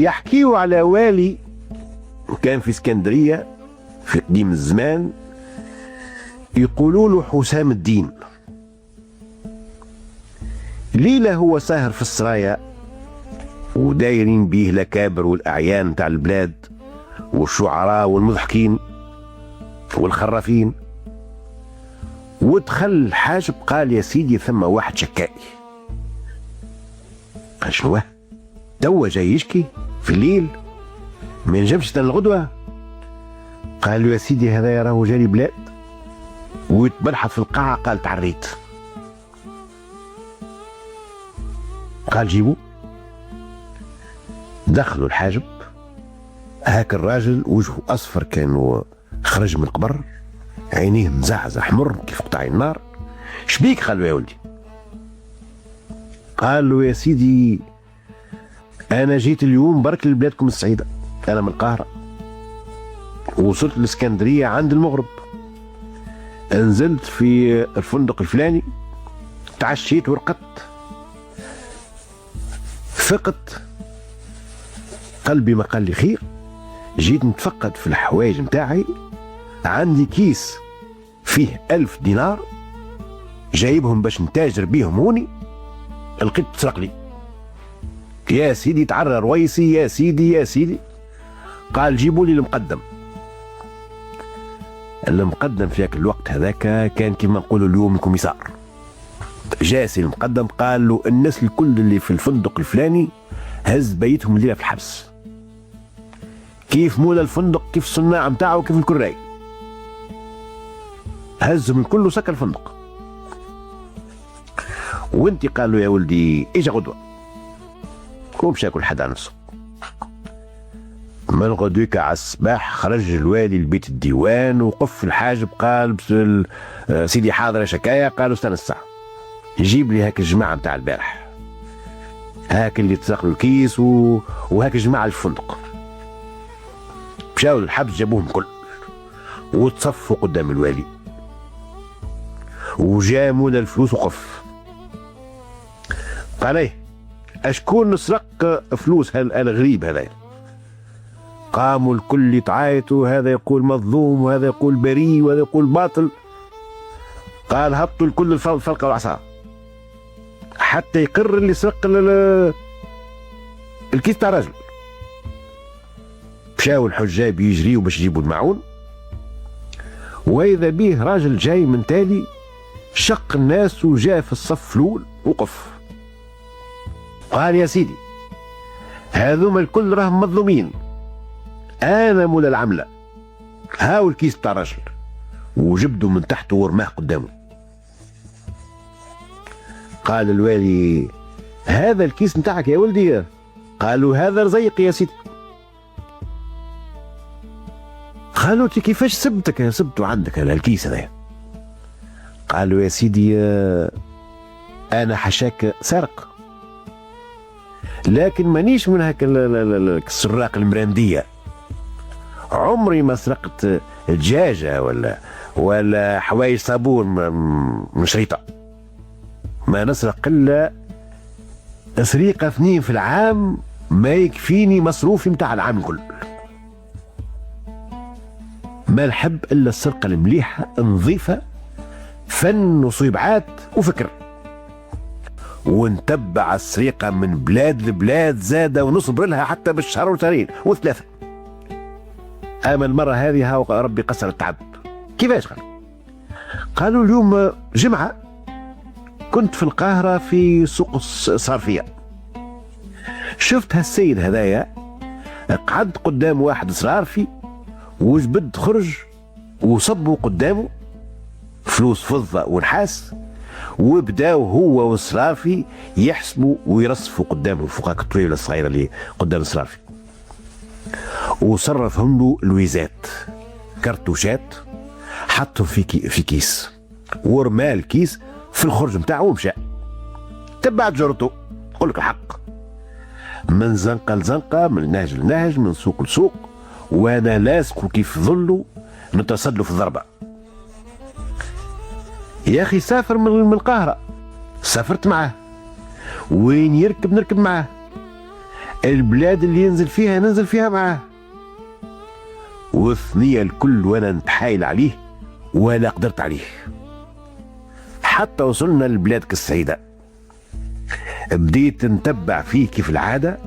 يحكيوا على والي كان في اسكندرية في قديم الزمان، يقولوا له حسام الدين. ليلة هو ساهر في السرايا ودايرين بيه الأكابر والأعيان تاع البلاد والشعراء والمضحكين والخرافين، ودخل الحاجب قال: يا سيدي ثم واحد شكائي. قال: شنو؟ توا جاي يشكي في الليل ما ينجمش الغدوة؟ قال له: يا سيدي هذا راهو جاري بلاد ويتبلحث في القاعة. قال: تعريت. قال: جيبوا. دخلوا الحاجب، هاك الراجل وجهه أصفر كان خرج من القبر، عينيه مزعزع حمر كيف قطع النار. شبيك؟ قال له: يا ولدي. قال له: يا سيدي أنا جيت اليوم برك لبلادكم السعيدة، أنا من القاهرة ووصلت الإسكندرية عند المغرب، نزلت في الفندق الفلاني، تعشيت ورقدت، فقت قلبي ما قال لي خير، جيت نتفقد في الحوايج متاعي، عندي كيس فيه 1000 دينار جايبهم باش نتاجر بيهم هوني، لقيت تسرق لي. يا سيدي تعرى رويسي، يا سيدي يا سيدي. قال: جيبوا لي المقدم. المقدم في ذاك الوقت هذاك كان كما نقولوا اليوم الكوميسار. جاسي المقدم قال له: الناس الكل اللي في الفندق الفلاني هز بيتهم الليله في الحبس، كيف مولا الفندق، كيف الصناع متاعه، كيف الكراي، هزهم الكل وسكر الفندق. وانت قال له: يا ولدي اجا غدوه ومشى ياكل حد على نفسه. من غدوك على الصباح خرج الوالي لبيت الديوان وقف الحاجب، قال: سيدي حاضر يا شكاية. قالوا: استنى الساعة، جيب لي هاك الجماعة متاع البارح، هاك اللي تسرقوا الكيس وهاك الجماعة اللي في الفندق. مشاو للحبس، جابوهم كل وتصفوا قدام الوالي، وجاموا الفلوس وقف. قال: ايه اشكون نسرق فلوس الغريب هذا؟ قاموا الكل يتعايتوا، هذا يقول مظلوم وهذا يقول بريء وهذا يقول باطل. قال: هبطوا الكل الفلقة والعصا حتى يقر اللي سرق الكيس تاع الراجل. مشاو الحجاب يجريوا باش يجيبوا المعون، واذا به راجل جاي من تالي شق الناس وجاء في الصف الاول وقف. قال: يا سيدي هذوما الكل راهم مظلومين، انا مولا العمله، هاو الكيس بتاع الرجل، وجبده من تحته ورماه قدامه. قال الوالي: هذا الكيس نتاعك يا ولدي؟ قالوا: هذا رزيق يا سيدي. قالوا: كيفاش سبتك؟ سبته عندك الكيس هذا؟ قالوا: يا سيدي انا حشاك سرق، لكن مانيش من هاك السراق المرانديه، عمري ما سرقت دجاجه ولا حوايج صابون من شريطه، ما نسرق الا سرقه 2 في العام ما يكفيني مصروفي متاع العام الكل. ما نحب الا السرقه المليحه نظيفه، فن وصيبعات وفكر، ونتبع السرقه من بلاد لبلاد زاده، ونصبر لها حتى بالشهر وشهرين وثلاثه. اما المره هذه هاو ربي قصر التعب. كيفاش؟ قالوا: اليوم جمعه كنت في القاهره في سوق الصرفيه، شفت هالسيد هذايا قعد قدام واحد صرافي وجبد خرج وصبوا قدامه فلوس فضه ونحاس، وبداو هو والصرافي يحسبوا ويرصفوا قدامه فوق الطويله الصغيره اللي قدام الصرافي، وصرفهم له لويزات كرتوشات، حطهم في كيس ورمى الكيس في الخرج نتاعو ومشى. تبعت جرته، نقول لك الحق، من زنقه لزنقه، من نهج لنهج، من سوق لسوق، وانا لاصق كيف ظلوا نتصدلوا في الضربه. يا اخي سافر من القاهره، سافرت معاه، وين يركب نركب معاه، البلاد اللي ينزل فيها ننزل فيها معاه. والثنية الكل وانا نتحايل عليه ولا قدرت عليه، حتى وصلنا لبلاد كالسعيدة. بديت نتبع فيه كيف العادة،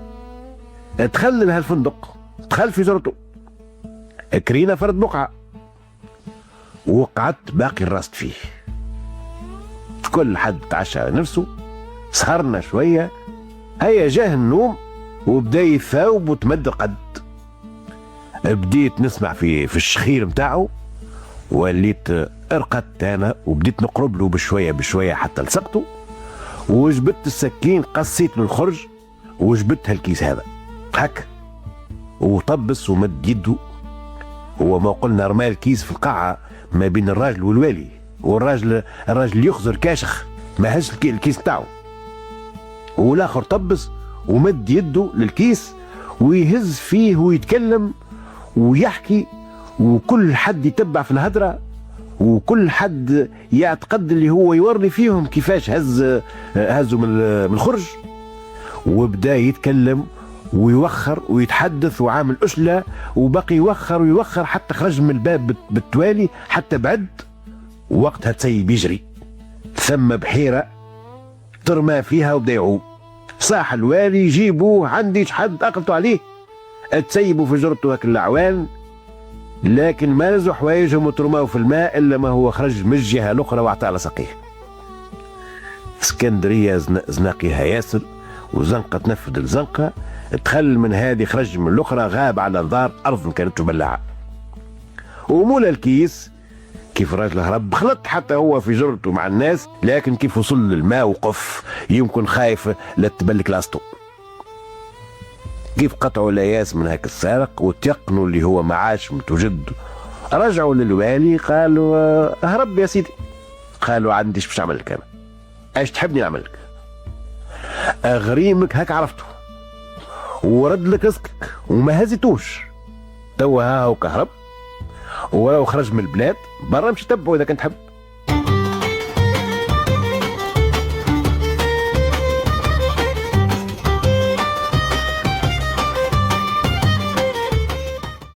دخل لهالفندق، دخل في زرته، كرينا فرد بقعة وقعدت باقي الراست فيه. كل حد تعشى نفسه، سهرنا شوية، هيا جاه النوم وبدا يثاوب وتمد قد. بديت نسمع في الشخير متاعه، وليت ارقدت انا وبديت نقرب له بشويه بشويه حتى لصقته، وجبت السكين قصيت له الخرج وجبت هالكيس هذا هكا، وطبس ومد يده. هو ما قلنا رمى الكيس في القاعه ما بين الراجل والوالي، والراجل يخزر كاشخ ما هز الكيس بتاعه، والاخر طبس ومد يده للكيس ويهز فيه ويتكلم ويحكي، وكل حد يتبع في الهدرة، وكل حد يعتقد اللي هو يوري فيهم كيفاش هزوا من الخرج. وبدا يتكلم ويوخر ويتحدث وعامل أشلة، وبقي يوخر ويوخر حتى خرج من الباب بالتوالي حتى بعد. وقتها تسيب يجري، ثم بحيرة ترمى فيها وبدا يعوم. صاح الوالي جيبوه عندي حد أقلتوا عليه، تسيبوا في جرته هاك الأعوان، لكن ما نزوا حوايجهم وترماو في الماء إلا ما هو خرج من الجهة الأخرى وعطى على سقيه. اسكندرية زناقيها ياسر وزنقة تنفذ الزنقة، دخل من هذه خرج من الأخرى، غاب على الدار أرض كانت تبلعها. ومولا الكيس كيف الراجل هرب خلط حتى هو في جرته مع الناس، لكن كيف وصل للماء وقف يمكن خايف لا تبلك لاسطو. كيف قطعوا الأياس من هاك السارق وتيقنوا اللي هو معاش متوجد، رجعوا للوالي قالوا هرب يا سيدي. قالوا عنديش باش نعمل لك، انا ايش تحبني نعمل لك؟ غريمك هاك عرفته ورد لك رزقك وما هزيتوش، توا ها هو كهرب ولو خرج من البلاد برا مش تبعه اذا كنت تحب.